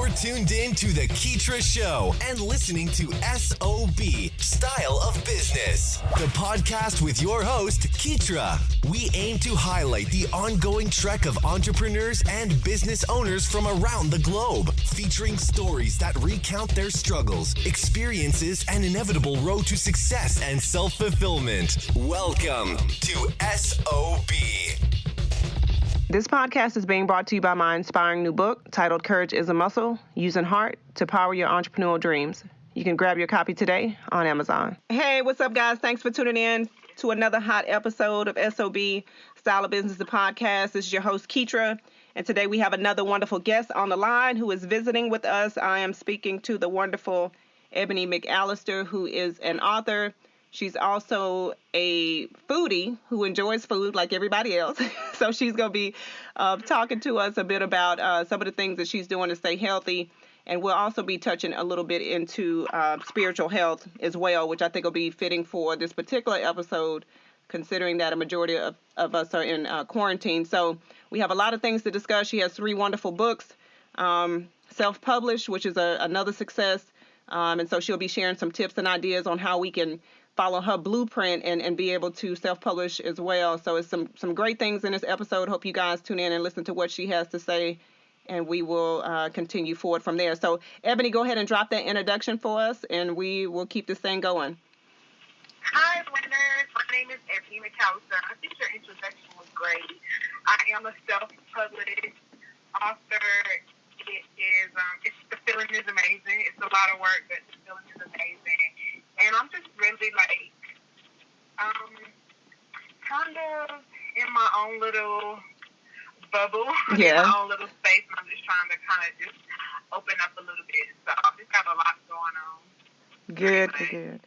You're tuned in to The Keetria Show and listening to SOB, Style of Business, the podcast with your host, Keetria. We aim to highlight the ongoing trek of entrepreneurs and business owners from around the globe, featuring stories that recount their struggles, experiences, and inevitable road to success and self-fulfillment. Welcome to SOB. This podcast is being brought to you by my inspiring new book titled Courage is a Muscle, Using Heart to Power Your Entrepreneurial Dreams. You can grab your copy today on Amazon. Hey, what's up, guys? Thanks for tuning in to another hot episode of SOB, Style of Business, the podcast. This is your host, Keetria, and today we have another wonderful guest on the line who is visiting with us. I am speaking to the wonderful Ebony McAllister, who is an author. She's also a foodie who enjoys food like everybody else. So she's going to be talking to us a bit about some of the things that she's doing to stay healthy. And we'll also be touching a little bit into spiritual health as well, which I think will be fitting for this particular episode, considering that a majority of us are in quarantine. So we have a lot of things to discuss. She has 3 wonderful books, self-published, which is another success. And so she'll be sharing some tips and ideas on how we can follow her blueprint and be able to self-publish as well. So it's some great things in this episode. Hope you guys tune in and listen to what she has to say, and we will continue forward from there. So, Ebony, go ahead and drop that introduction for us, and we will keep this thing going. Hi, winners. My name is Ebony McAllister. I think your introduction was great. I am a self-published author. The feeling is amazing. It's a lot of work, but the feeling is amazing. And I'm just really kind of in my own little bubble, in my own little space. And I'm just trying to kind of just open up a little bit. So I've just got a lot going on. Good.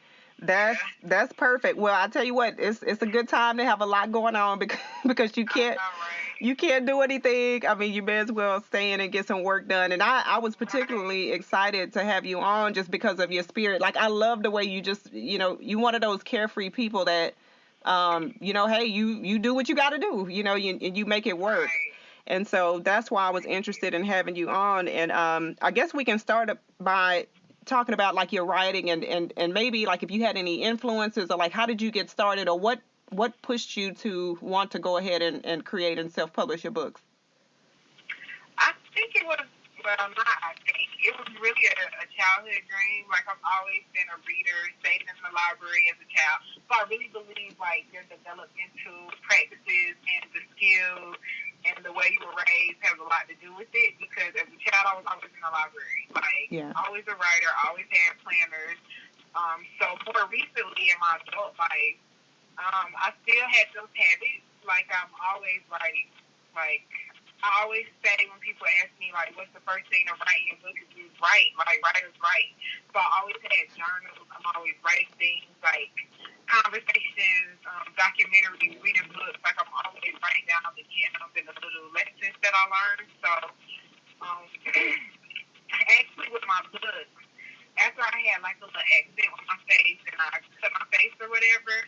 That's perfect. Well, I tell you what, it's a good time to have a lot going on because you can't do anything. I mean, you may as well stay in and get some work done. And I was particularly excited to have you on just because of your spirit. Like, I love the way you just, you one of those carefree people that, hey, you do what you got to do, and you make it work. Right. And so that's why I was interested in having you on. And I guess we can start by talking about like your writing and maybe like if you had any influences or like how did you get started or what pushed you to want to go ahead and create and self-publish your books? I think it was, it was really a childhood dream. Like, I've always been a reader, stayed in the library as a child. So I really believe, like, your developmental practices and the skills and the way you were raised has a lot to do with it. Because as a child, I was always in the library. Always a writer, always had planners. So more recently in my adult life, I still had those habits. Like, I'm always writing. Like, I always say when people ask me, like, what's the first thing to write in books is write. Like, writers write. So I always had journals. I'm always writing things like conversations, documentaries, reading books. Like, I'm always writing down the gems and the little lessons that I learned. So, actually with my books, after I had, like, a little accident with my face and I cut my face or whatever,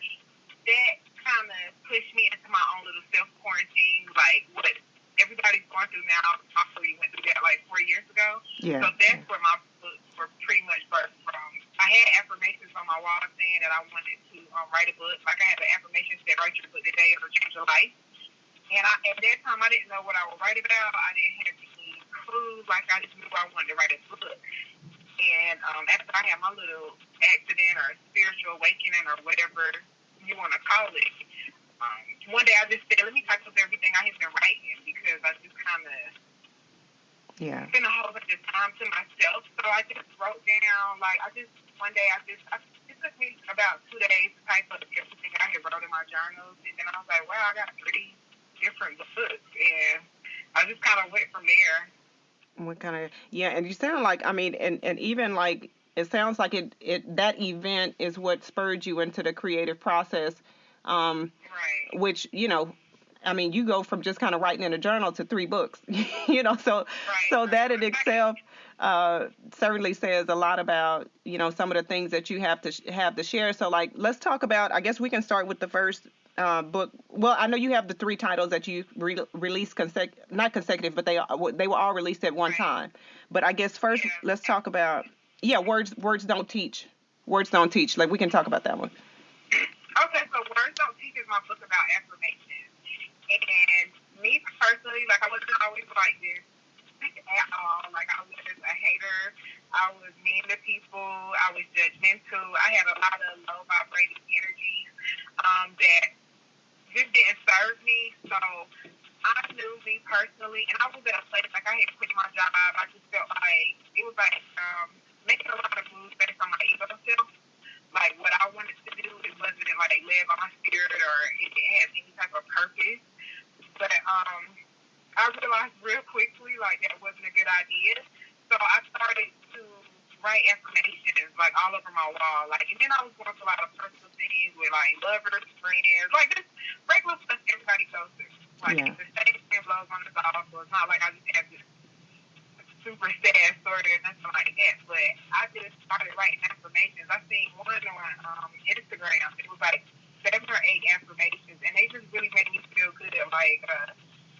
that kind of pushed me into my own little self-quarantine, like what everybody's going through now. I already went through that like 4 years ago. Yeah. So that's where my books were pretty much birthed from. I had affirmations on my wall saying that I wanted to write a book. Like, I had an affirmation that write your book today, it'll change your life. And at that time, I didn't know what I would write about. I didn't have any clues. Like, I just knew I wanted to write a book. And after I had my little accident or spiritual awakening or whatever you want to call it, one day I just said, let me type up everything I have been writing because I just kind of spent a whole bunch of time to myself. So I just wrote down, like, one day it took me about 2 days to type up everything I had wrote in my journals. And then I was like, wow, I got 3 different books. And I just kind of went from there. And you sound like, I mean, and even like, it sounds like that event is what spurred you into the creative process, right. Which, I mean, you go from just kind of writing in a journal to 3 books, so that in itself certainly says a lot about, some of the things that you have to share. So, like, let's talk about, I guess we can start with the first book. Well, I know you have the 3 titles that you released not consecutive, but they were all released at one time. But I guess first let's talk about words don't teach. Words don't teach. Like, we can talk about that one. Okay, so Words Don't Teach is my book about affirmations. And me personally, like, I wasn't always like this at all. Like, I was just a hater. I was mean to people. I was judgmental. I had a lot of low vibrating energy that just didn't serve me. So I knew me personally, and I was at a place, like, I had quit my job. I just felt like it was like making a lot of moves based on my ego self. Like, what I wanted to do, it wasn't like led by my spirit, or it didn't have any type of purpose. But I realized real quickly, like, that wasn't a good idea. So I started to write affirmations, like, all over my wall. Like, and then I was going through a lot of personal things with, like, lovers, friends, like, just regular stuff everybody goes through. Like, the same thing blows on the off, so it's not like I just have this super sad story or nothing like that. But I just started writing affirmations. I seen one on Instagram. It was like 7 or 8 affirmations, and they just really made me feel good. Like,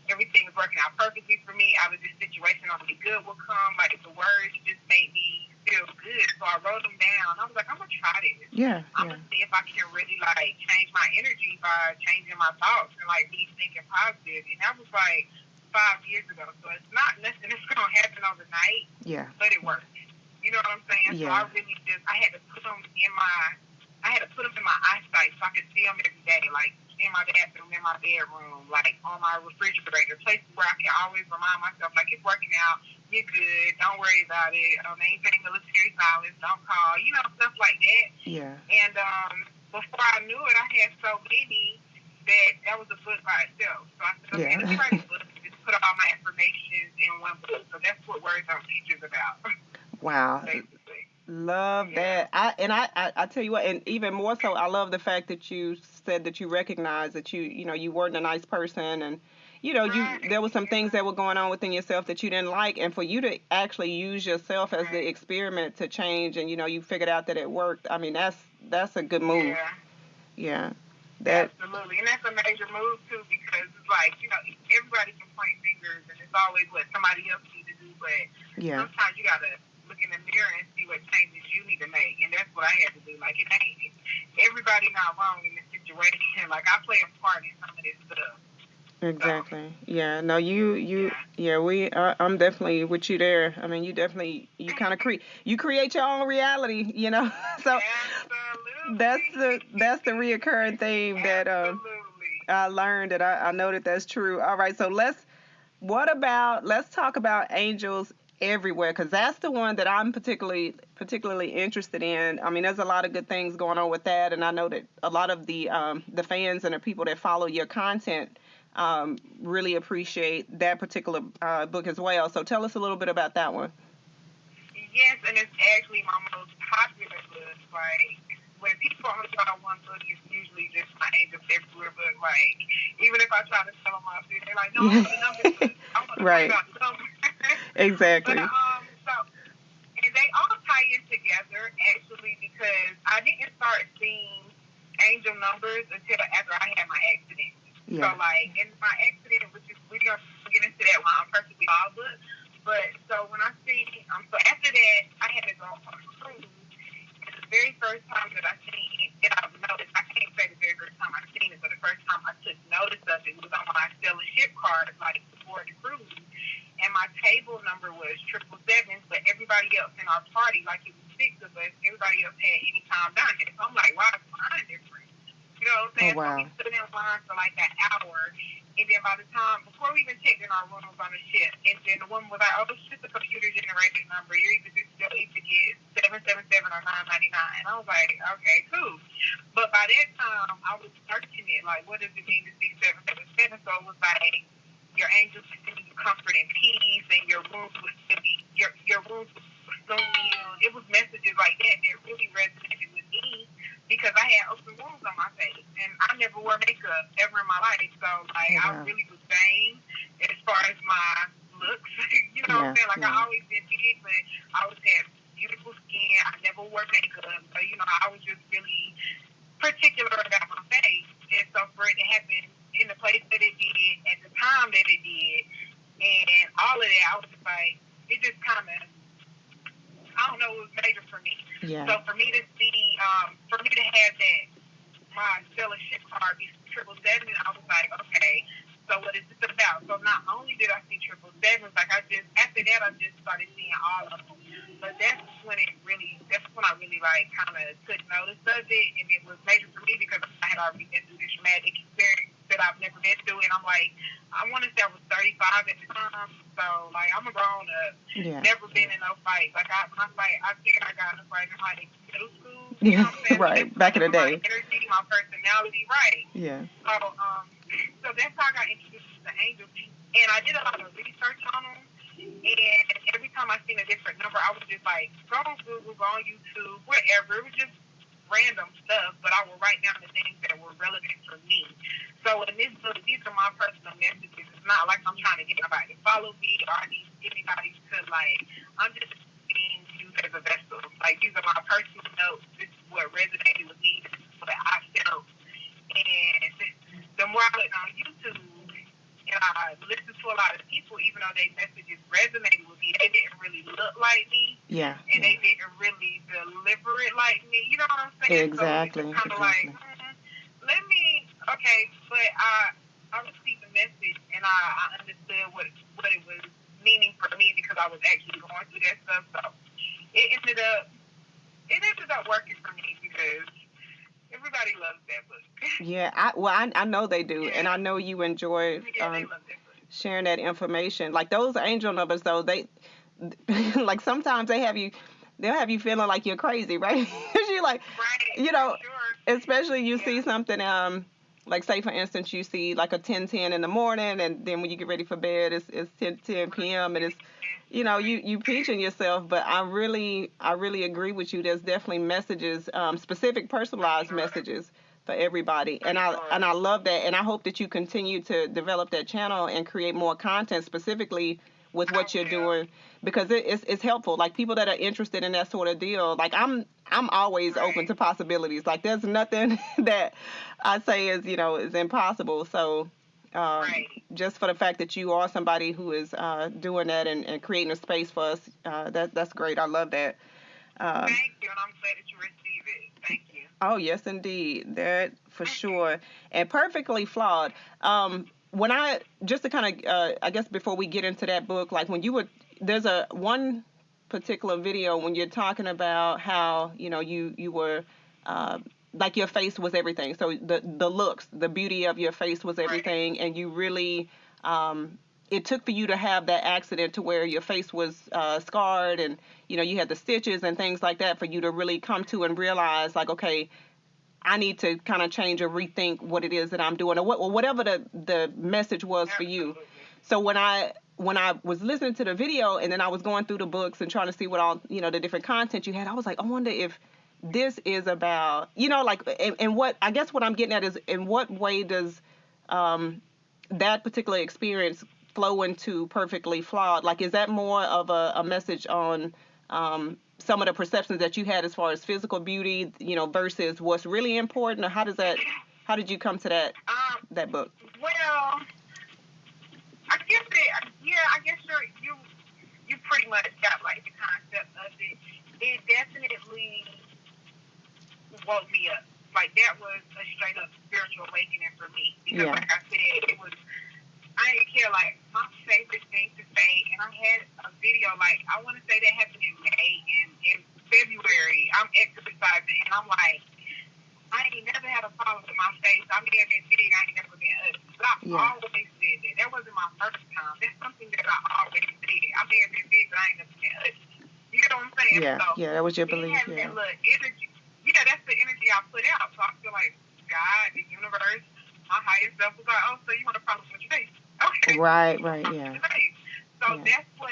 everything is working out perfectly for me. Out of this situation, only good will come. Like, the words just made me feel good. So I wrote them down. I was like, I'm going to try this. I'm going to see if I can really, like, change my energy by changing my thoughts and, like, me thinking positive. And that was, like, 5 years ago. So it's not nothing that's going to happen overnight. But it worked. You know what I'm saying? So I really I had to put them in my eyesight so I could see them every day. Like, in my bathroom, in my bedroom, like, on my refrigerator, places where I can always remind myself, like, it's working out, you're good, don't worry about it, maintain military silence, don't call, you know, stuff like that. And before I knew it, I had so many that was a book by itself. So I said, okay, let me write a book and just put all my affirmations in one book. So that's what Words Don't Teach is about. Wow. Basically. Love that. I tell you what, and even more so, I love the fact that you said that you recognize that you weren't a nice person, and there were some things that were going on within yourself that you didn't like, and for you to actually use yourself as the experiment to change, and you figured out that it worked. I mean, that's a good move. Absolutely, and that's a major move too, because it's like, everybody can point fingers, and it's always what somebody else needs to do, but sometimes you gotta look in the mirror and see what changes you need to make, and that's what I had to do. Like, everybody not wrong in this situation. Like, I play a part in some of this stuff. Exactly. So. Yeah. No, I'm definitely with you there. I mean, you kind of create your own reality, So absolutely. that's the reoccurring theme that I learned, and I know that's true. All right. So let's talk about angels everywhere, because that's the one that I'm particularly interested in. I mean, there's a lot of good things going on with that, and I know that a lot of the fans and the people that follow your content really appreciate that particular book as well. So tell us a little bit about that one. Yes, and it's actually my most popular book. Like, when people only buy one book, it's usually just my Angels Everywhere book. Like, even if I try to sell them off, they're like, no, I want the numbers book. I want to worry about the numbers. Exactly. But, and they all tie in together, actually, because I didn't start seeing angel numbers until after I had my accident. So, like, in my accident, which is, we're going to get into that one, I'm perfectly flawed book. But, so when I see, so after that, I had to go on a cruise. And the very first time that I seen it, that I've noticed, I can't say the very first time I seen it, but the first time I took notice of it was on my selling ship card, like, before the cruise. And my table number was 777, but everybody else in our party, like, it was 6 of us, everybody else had any time down there. So I'm like, why is mine different? You know what I'm saying? Oh, wow. So we stood in line for like an hour, and then by the time, before we even checked in our rooms on the ship, and then the woman was like, oh, it's just a computer-generated number. You're either get 777 or 999. And I was like, okay, cool. But by that time, I was searching it, like, what does it mean to see 777? So it was like, your angels will send you comfort and peace, and your wounds will still be, your wounds will soon heal. It was messages like that really resonated with me, because I had open wounds on my face, and I never wore makeup ever in my life. So, like, I really was vain as far as my looks. You know what I'm saying? Like, I always been big, but I always had beautiful skin. I never wore makeup. So, I was just really particular about my face. And so, for for it to happen in the place that it did, at the time that it did, and all of that, I was just like, it just kind of, I don't know, it was major for me. Yeah. So for me to see, for me to have that, my fellowship card be 777, I was like, okay, so what is this about? So not only did I see 777s, like after that, I just started seeing all of them. But that's when I really like kind of took notice of it, and it was major for me because I had already been through this traumatic experience that I've never been through, and I'm like, I want to say I was 35 at the time, so like I'm a grown up, never been in no fight. Like I think I got in a fight in like middle school. You know what I'm saying? Right, back in the day. My energy, my personality, right? Yeah. So that's how I got introduced to the angels, and I did a lot of research on them. And every time I seen a different number, I was just like, go on Google, go on YouTube, wherever. It was just random stuff, but I would write down the things that were relevant for me. So in this book, these are my personal messages. It's not like I'm trying to get anybody to follow me or I need anybody to like. I'm just being used as a vessel. Like these are my personal notes. This is what resonated with me. This is what I felt. And the more I looked on YouTube, and I listened to a lot of people, even though their messages resonated with me, they didn't really look like me. Yeah. And they didn't really deliver it like me. You know what I'm saying? Exactly. So it's kind of like, but I received the message, and I understood what it was meaning for me because I was actually going through that stuff. So it ended up working for me because everybody loves that book. Yeah, I know they do, and I know you enjoy they love that book. sharing that information. Like those angel numbers, though, they like sometimes they'll have you feeling like you're crazy, right? You're like, right, you know, sure. Especially you see something like say for instance you see like a 10:10 in the morning, and then when you get ready for bed it's 10 p.m. and it's you preaching yourself. But I really agree with you. There's definitely messages, specific personalized messages for everybody, and I love that, and I hope that you continue to develop that channel and create more content specifically with what you're doing, because it's helpful. Like people that are interested in that sort of deal, like I'm always open to possibilities. Like there's nothing that I say is impossible. So just for the fact that you are somebody who is doing that and creating a space for us, that's great. I love that. Thank you, and I'm glad that you receive it. Thank you. Oh yes, indeed, that for sure, and perfectly flawed. When I just to kind of I guess before we get into that book, like when there's one particular video when you're talking about how you were like your face was everything. So the looks, the beauty of your face was everything, and you really it took for you to have that accident to where your face was scarred, and you had the stitches and things like that for you to really come to and realize like, okay, I need to kind of change or rethink what it is that I'm doing, or whatever the message was for you. So when I was listening to the video and then I was going through the books and trying to see what all the different content you had, I was like, I wonder if this is about and what I guess what I'm getting at is in what way does that particular experience flow into Perfectly Flawed? Like, is that more of a message on some of the perceptions that you had as far as physical beauty, versus what's really important, or how did you come to that book? Well, I guess you pretty much got like the concept of it. It definitely woke me up. Like that was a straight up spiritual awakening for me because, like I said, I didn't care, like, my favorite thing to say, and I had a video, like, I want to say that happened in May, and in February, I'm exercising, and I'm like, I ain't never had a problem with my face. I may have been big, I ain't never been ugly. But I always said that. That wasn't my first time. That's something that I always did. I may have been big, but I ain't never been ugly. You know what I'm saying? Yeah, so that was your belief, that little energy. Yeah, that's the energy I put out. So I feel like God, the universe, my higher self was like, oh, so you want a problem with your face? Okay. Right, yeah. So that's what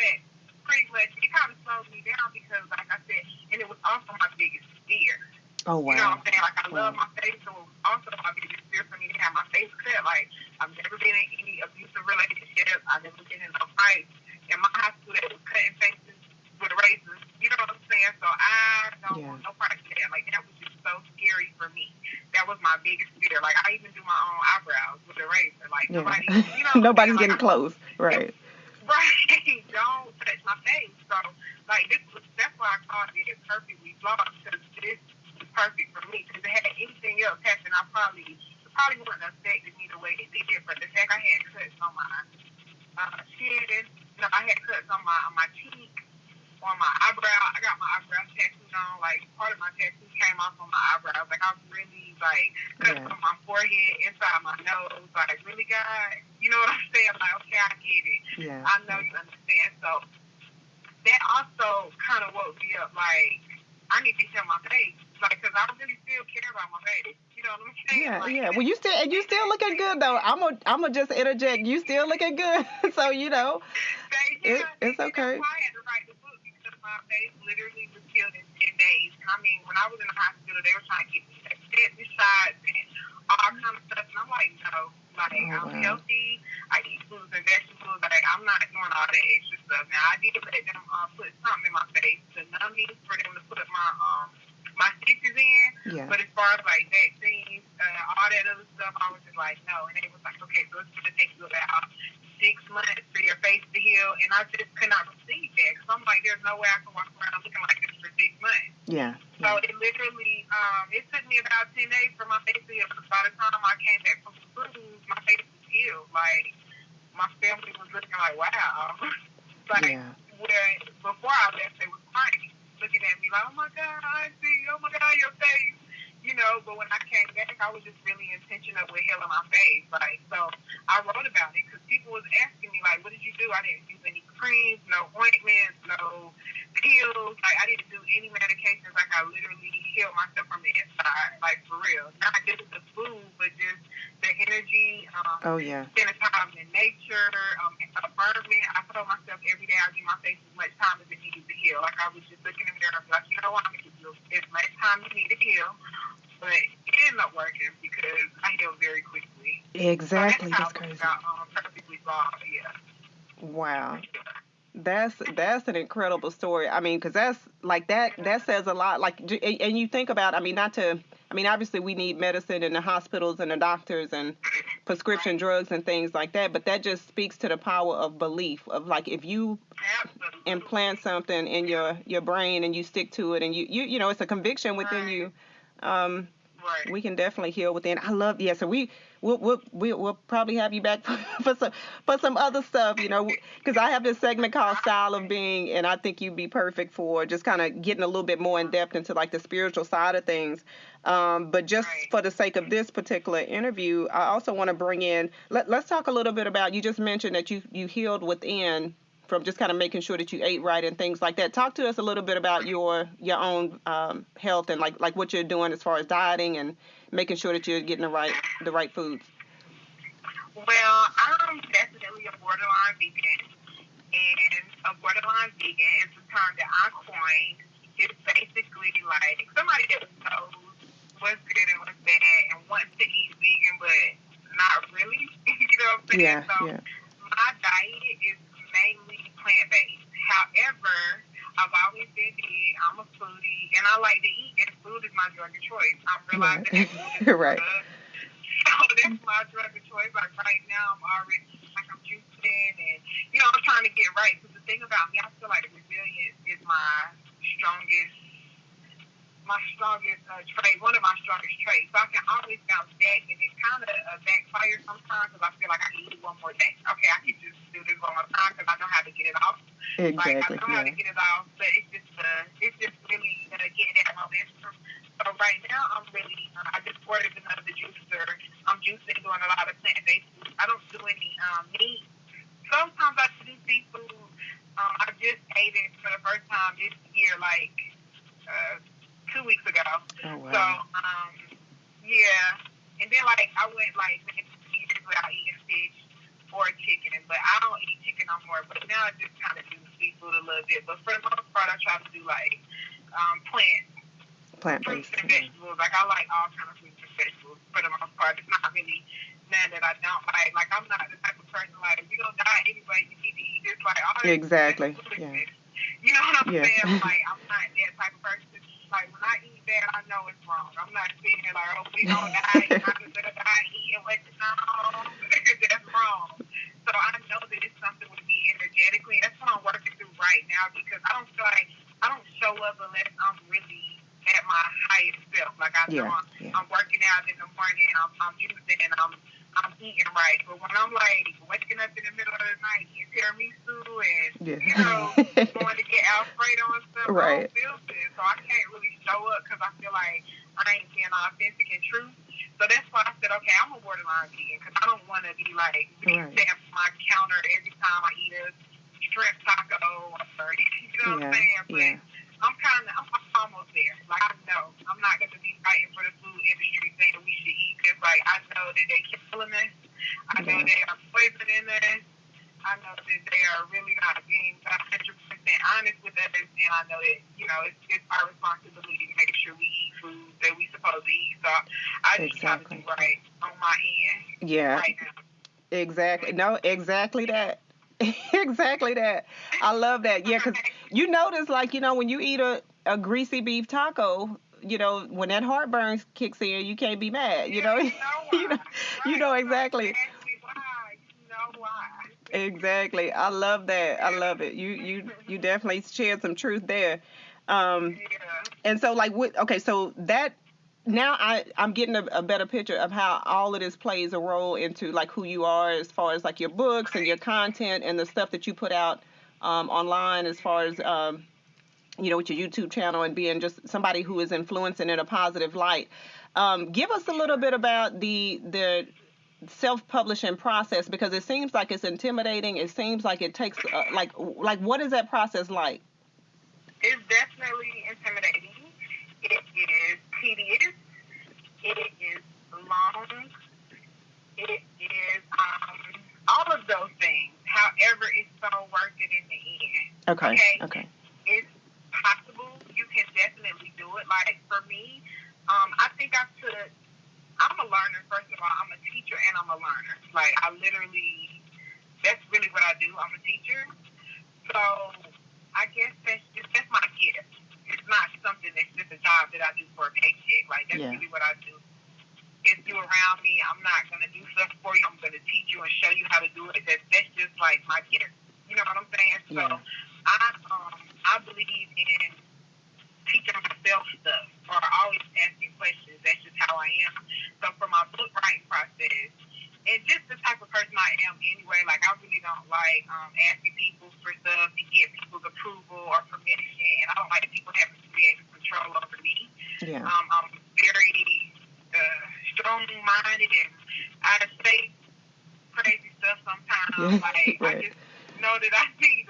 pretty much, it kind of slowed me down because, like I said, and it was also my biggest fear. Oh, wow. You know what I'm saying? Like, I love my face, so it was also my biggest fear for me to have my face cut. Like, I've never been in any abusive relationship. I've never been in a fight. In my high school, they was cutting faces with razors. You know what I'm saying? So I don't want no part of that. Like, that was just so scary for me. That was my biggest fear. Like, I even do my own eyebrows with a razor. Like, nobody, nobody's like, getting close. Right. Right. Don't touch my face. So, like, that's why I called it Perfectly Flawed, because this is perfect for me. Because if it had anything else happen, I probably wouldn't have affected me the way it did. But the fact I had cuts on my chin, I had cuts on my cheek, on my eyebrow. I got my eyebrows tattooed on. Like, part of my tattoo came off on my eyebrows. Like, I really, like, cuts on my forehead, inside my nose. Like, really, God? You know what I'm saying? Like, okay, I get it. Yeah. I know you understand. So, that also kind of woke me up. Like, I need to heal my face. Like, because I really still care about my face. You know what I'm saying? Yeah, like, yeah. Well, you still looking good though. I'm gonna just interject. You still looking good. So it's okay. That's why I had to write the book, because my face literally was killed in 10 days. I mean, when I was in the hospital, they were trying to get me pesticides and all kind of stuff, and I'm like, no. Like, I'm healthy. I eat fruits and vegetables. Like, I'm not doing all that extra stuff. Now, I did let them put something in my face to numb me, for them to put my stitches in. Yeah. But as far as, like, vaccines, all that other stuff, I was just like, no. And they was like, okay, so it's going to take you about 6 months for your face to heal. And I just could not receive that, because I'm like, there's no way I can walk around looking like this for 6 months. Yeah. So it literally, it took me about 10 days for my face to heal. Because by the time I came back from the cruise, my face was healed. Like, my family was looking like, wow. Like, where before I left, they was crying, looking at me like, oh my God, Auntie, oh my God, your face. But when I came back, I was just really intentional with healing my face. Like, so I wrote about it, because people was asking me, like, what did you do? I didn't use any creams, no ointments, no pills. Like, I didn't do any medications. Like, I literally healed myself from the inside, like, for real. Not just the food, but just the energy, spending time in nature, affirming. I told myself every day I give my face as much time as it needed to heal. Like, I was just looking in the mirror and be like, you know what, I'm going to give you as much time as you need to heal. But it ended up working, because I healed very quickly. Exactly. So that's crazy. About, Perfectly Flawed, yeah. Wow. That's an incredible story. I mean, because that's like that says a lot. Like, and you think about, obviously we need medicine in the hospitals and the doctors and prescription drugs and things like that. But that just speaks to the power of belief, of like, if you implant something in your brain and you stick to it, and you it's a conviction within you. We can definitely heal within. I love, so we'll probably have you back for some other stuff, because I have this segment called Style of Being, and I think you'd be perfect for just kind of getting a little bit more in depth into like the spiritual side of things. But just for the sake of this particular interview, I also want to bring in, let's talk a little bit about, you just mentioned that you healed within from just kind of making sure that you ate right and things like that. Talk to us a little bit about your own health and like what you're doing as far as dieting and making sure that you're getting the right foods. Well, I'm definitely a borderline vegan, and a borderline vegan is the term that I coined. It's basically like somebody that knows what's good and what's bad and wants to eat vegan, but not really. You know what I'm saying? Yeah. My diet is mainly plant-based. However, I've always been big. I'm a foodie, and I like to eat, and food is my drug of choice. I'm realizing that food is right. good. So that's my drug of choice. Like right now, I'm already I'm juicing, and I'm trying to get right. Because the thing about me, I feel like resilience is my strongest trait, one of my strongest traits. So I can always bounce back, and it kind of backfires sometimes, because I feel like I can do one more day. Okay, I can just do this one more time, because I know how to get it off. Exactly. Like, I know how to get it off, but it's just really getting that momentum. So right now, I'm really, I just ordered another juicer. I'm juicing, doing a lot of plant-based foods. I don't do any meat. Sometimes I do seafood. I just ate it for the first time this year, like 2 weeks ago. Oh, wow. So, and then like I went like maybe 2 years without eating fish or chicken, but I don't eat chicken no more. But now I just kind of do seafood a little bit. But for the most part, I try to do like fruits and vegetables. Like I like all kind of fruits and vegetables for the most part. It's not really none that I don't like. Like I'm not the type of person like, if you don't die anyway, you need to eat this. Like all exactly. Yeah. You know what I'm saying? Like I'm not that type of person. Like, when I eat bad, I know it's wrong. I'm not sitting there like, oh, we don't die. I'm just going to die eating what you know. That's wrong. So I know that it's something with me energetically. That's what I'm working through right now, because I don't feel like I don't show up unless I'm really at my highest self. Like, I know I'm working out in the morning, I'm using, I'm eating right. But when I'm like waking up in the middle of the night, eating tiramisu and going to get Alfredo and stuff, I don't feel good. So I can't really show up because I feel like I ain't being authentic and true. So that's why I said, okay, I'm a borderline vegan, because I don't want to be like stamped on my counter every time I eat a shrimp taco, or you know what I'm saying? But I'm almost there. Like, I know I'm not going to be fighting for the food industry saying we should eat this. Like, I know that they're killing us. I know they are poisoning us. I know that they are really not being 100% honest with us, and I know that, you know, it's our responsibility to make sure we eat food that we supposed to eat. So I just try to do right on my end. Yeah. Right now. Exactly. No, exactly that. Exactly that. I love that. Yeah, because you notice, like, you know, when you eat a greasy beef taco, you know, when that heartburn kicks in, you can't be mad. You know, you know exactly. Exactly. I love that. I love it. You definitely shared some truth there. And so, like, so that now I'm getting a better picture of how all of this plays a role into, like, who you are as far as, like, your books and your content and the stuff that you put out online, as far as you know, with your YouTube channel and being just somebody who is influencing in a positive light. Give us a little bit about the self-publishing process, because it seems like it's intimidating. It seems like it takes like what is that process like? It's definitely intimidating. It is tedious. It is long. It is all of those things. However, it's so worth it in the end. Okay. It's possible. You can definitely do it. Like, for me, I think I'm a learner, first of all. I'm a teacher and I'm a learner. Like, that's really what I do. I'm a teacher. So I guess that's my gift. It's not something that's just a job that I do for a paycheck. Like, that's really what I do. If you're around me, I'm not going to do stuff for you. I'm going to teach you and show you how to do it. That's just like my gift. You know what I'm saying? So I believe in teaching myself stuff, or always asking questions. That's just how I am. So for my book writing process, and just the type of person I am anyway, like, I really don't like asking people for stuff to get people's approval or permission, and I don't like people having creative control over me. I'm very strong-minded, and I say crazy stuff sometimes. Like, I just know that I need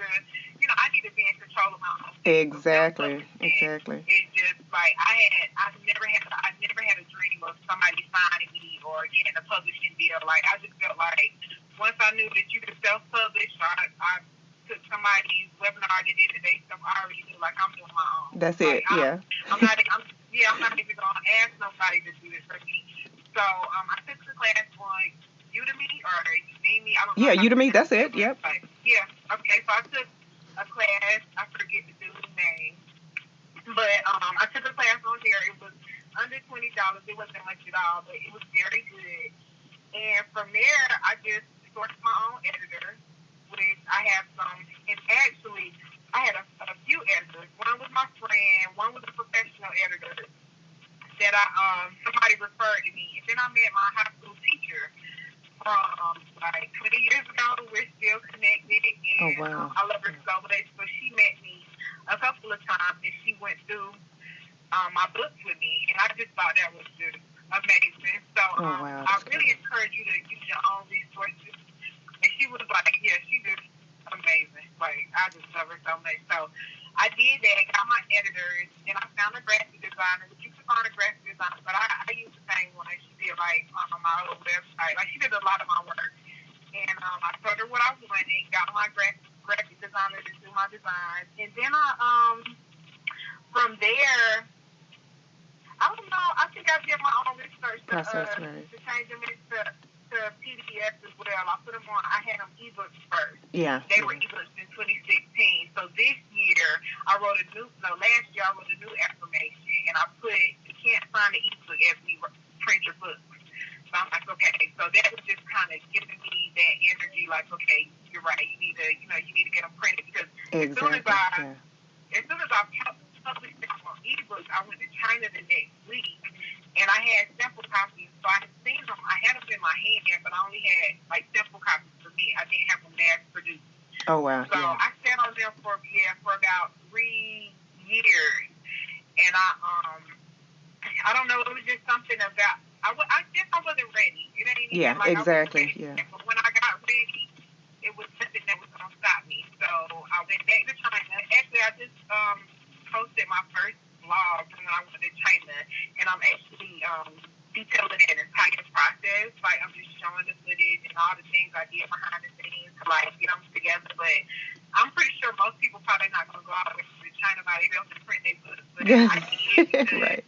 to be in control of my own things. Exactly. It's just like I never had a dream of somebody signing me or getting a publishing deal. Like, I just felt like once I knew that you could self-publish, I took somebody's webinar that did it. They already knew, like, I'm doing my own. That's like, it. I'm not even gonna ask nobody to do this for me. So I took the class on Udemy, or Udemy. I don't know. Yeah, Udemy. That's it. Yep. Yeah. Okay. So I took a class. I forget the dude's name, but I took a class on there. It was under $20. It wasn't much at all, but it was very good. And from there, I just sourced my own editor, which I have some. And actually, I had a few editors. One was my friend. One was a professional editor that somebody referred to me. And then I met my high school teacher from like 20 years ago. We're still connected, and I love her so much. So she met me a couple of times, and she went through my books with me, and I just thought that was just amazing. So I really encourage you to use your own resources. And she was like, yeah, she's just amazing. Like, I just love her so much. So I did that, got my editors, and I found a graphic designer. You can find a graphic designer, but I used the same one. She did, like, on my old website. Like, she did a lot of my work. And I told her what I wanted, got my graphic designer to do my designs. And then from there, I don't know, I think I did my own research to change them into PDFs as well. I put them on, I had them ebooks first. Yeah. They were ebooks in 2016. So this year, last year I wrote a new affirmation. and I put, you can't find the ebook Ebony, print your book. So I'm like, okay. So that was just kind of giving me that energy, like, okay, you're right. You need to get them printed because as soon as I published them on ebooks, I went to China the next week, and I had sample copies. So I had seen them. I had them in my hand, but I only had like sample copies for me. I didn't have them mass produced. Oh wow. So I sat on them for about 3 years, and I don't know. It was just something about. I guess I wasn't ready. It ain't even like exactly. I wasn't ready. But when I got ready, it was something that was gonna stop me. So I went back to China. Actually, I just posted my first vlog when I went to China, and I'm actually detailing that entire process. Like I'm just showing the footage and all the things I did behind the scenes to like get them together. But I'm pretty sure most people probably not gonna go all the way to China by themselves to print their books. But I did because right.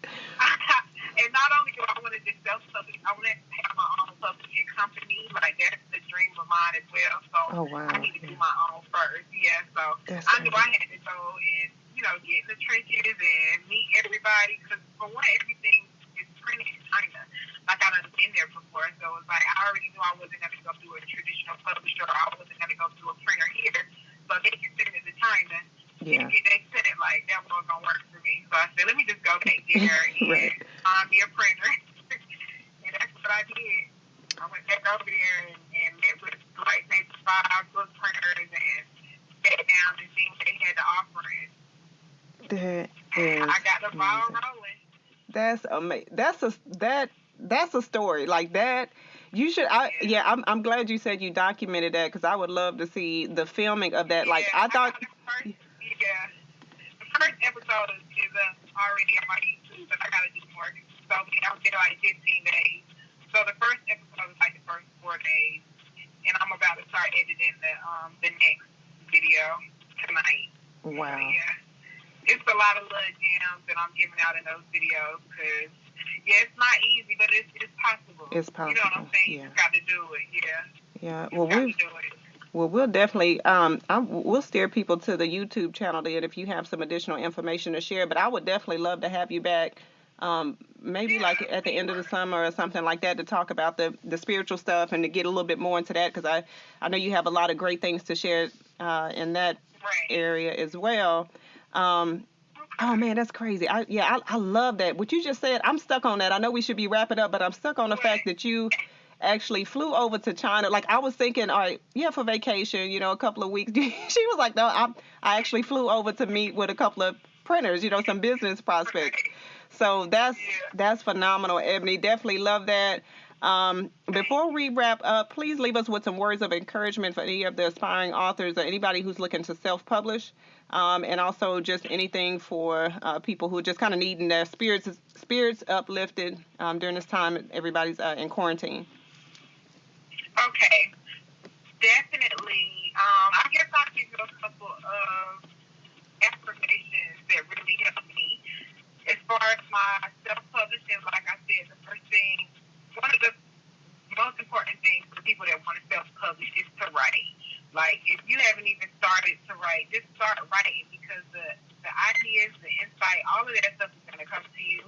and not only do I want to just self-publish, I want to have my own publishing company. Like, that's the dream of mine as well. So I need to do my own first. Yeah, so I knew I had to go and, get in the trenches and meet everybody. Because, for one, everything is printed in China. Like, I done been there before. So it's like, I already knew I wasn't going to go do a traditional publisher, or I wasn't going to go do a printer here. So they can send it to China. Yeah. They said it like that wasn't gonna work for me, so I said, let me just go back there and find me a printer, and that's what I did. I went back over there and met with like maybe 5 book printers and sat down and seen what they had to offer. I got the ball rolling. That's amazing. That's a story like that. You should. I'm glad you said you documented that because I would love to see the filming of that. Like I thought. The first episode is already on my YouTube, but I gotta do more. So I did like 15 days. So the first episode was like the first 4 days, and I'm about to start editing the next video tonight. Wow. So, it's a lot of little gems that I'm giving out in those videos because it's not easy, but it's possible. It's possible. You know what I'm saying? You just got to do it. Yeah. Well, we'll definitely we'll steer people to the YouTube channel then if you have some additional information to share. But I would definitely love to have you back, maybe like at the end of the summer or something like that, to talk about the spiritual stuff and to get a little bit more into that because I know you have a lot of great things to share in that area as well. Oh man, that's crazy. I love that. What you just said, I'm stuck on that. I know we should be wrapping up, but I'm stuck on the fact that you actually flew over to China. Like I was thinking, all right, for vacation, a couple of weeks. She was like, no, I actually flew over to meet with a couple of printers, some business prospects. So that's phenomenal, Ebony. Definitely love that. Before we wrap up, please leave us with some words of encouragement for any of the aspiring authors or anybody who's looking to self-publish, and also just anything for people who are just kind of needing their spirits uplifted during this time everybody's in quarantine. Okay, definitely. I guess I'll give you a couple of affirmations that really helped me. As far as my self-publishing, like I said, the first thing, one of the most important things for people that want to self-publish is to write. Like, if you haven't even started to write, just start writing because the ideas, the insight, all of that stuff is going to come to you.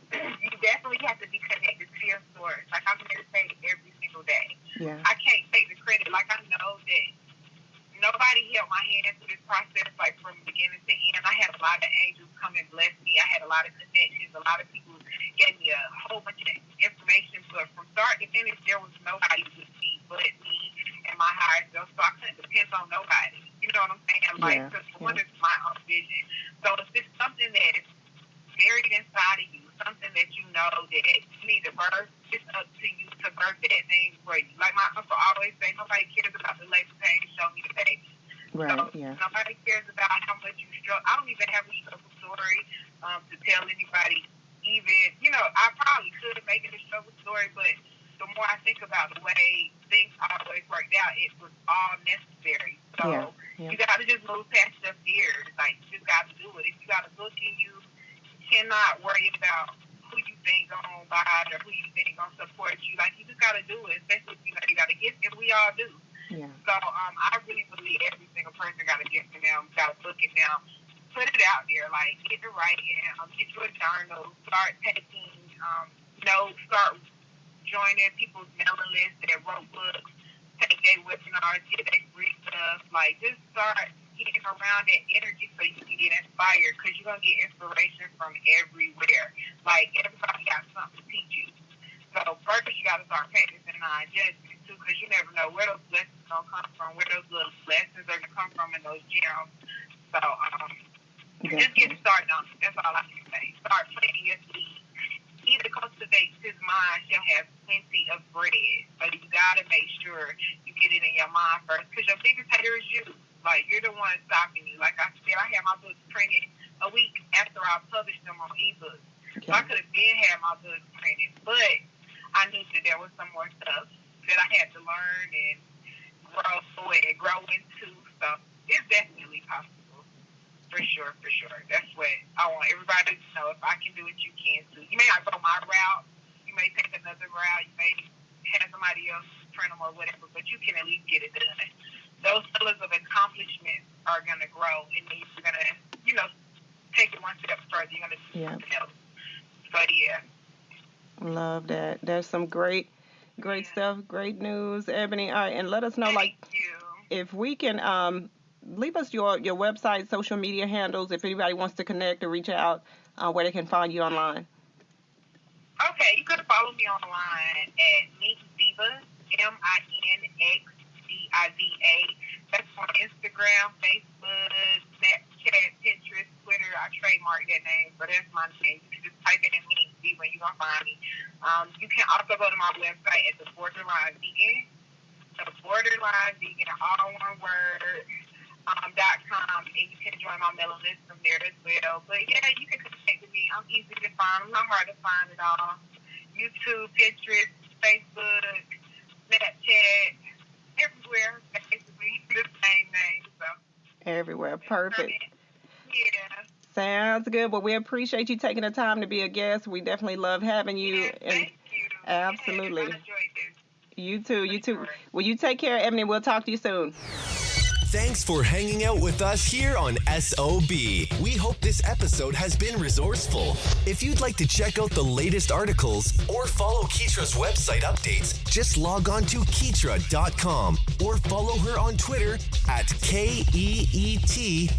You definitely have to be connected to your source. Like, I meditate every single day. Yeah. I can't take the credit. Like, I know that nobody held my hand through this process, like, from beginning to end. I had a lot of angels come and bless me. I had a lot of connections. A lot of people gave me a whole bunch of information. But from start to finish, there was nobody with me but me and my higher self. So I couldn't depend on nobody. You know what I'm saying? Like, what is my own vision? So if it's something that is buried inside of you, something that you know that you need to birth, it's up to you to birth that thing for you. Like my uncle always say, nobody cares about the labor pain, show me the baby. Right, so nobody cares about how much you struggle. I don't even have a struggle story to tell anybody. Even, I probably could make it a struggle story, but the more I think about the way things always worked out, it was all necessary. So you got to just move past your fears. Like, you just got to do it. If you got a book in you, cannot worry about who you think gonna buy it or who you think gonna support you. Like, you just gotta do it, especially if you got a gift, and we all do. Yeah. So I really believe every single person got a gift in them, got a book in them. put it out there. Like, get to writing, get to a journal, start taking notes, start joining people's mailing lists that wrote books, take their webinars, get their free stuff. Like, just start getting around that energy so you can get inspired, because you're going to get inspiration from everywhere. Like, everybody got something to teach you. So first you got to start practicing non-judgment too, because you never know where those lessons are going to come from, where those little lessons are going to come from in those gems. So just get started on it. That's all I can say. Start planting your seeds. He that cultivates his mind shall have plenty of bread. But you got to make sure you get it in your mind first, because your biggest hater is you. Like, you're the one stopping you. Like I said, I had my books printed a week after I published them on ebooks. Okay. So I could have been had my books printed, but I knew that there was some more stuff that I had to learn and grow into. So it's definitely possible. For sure. That's what I want everybody to know. If I can do it, you can too. You may not go my route. You may take another route. You may have somebody else print them or whatever, but you can at least get it done. Those pillars of accomplishment are going to grow, and then you're going to, take it one step further. You're going to do something else. So, yeah. Love that. There's some great stuff, great news, Ebony. All right, and let us know, if we can leave us your website, social media handles, if anybody wants to connect or reach out, where they can find you online. Okay, you can follow me online at MixDiva, MINXDIVA. That's on Instagram, Facebook, Snapchat, Pinterest, Twitter. I trademarked that name, but that's my name. You can just type it in MixDiva and you're going to find me. You can also go to my website at The Borderline Vegan. The Borderline Vegan, all one word, .com, and you can join my mailing list from there as well. But yeah, you can connect with me. I'm easy to find. I'm not hard to find at all. YouTube, Pinterest, Facebook, Snapchat, everywhere, basically the same name. So everywhere, perfect. Yeah. Sounds good. Well, we appreciate you taking the time to be a guest. We definitely love having you. Yeah, thank you. Absolutely. Yeah, I enjoyed this. You too. Well, you take care, Ebony. We'll talk to you soon. Thanks for hanging out with us here on SOB. We hope this episode has been resourceful. If you'd like to check out the latest articles or follow Keetria's website updates, just log on to Keetria.com or follow her on Twitter at KEETRIA.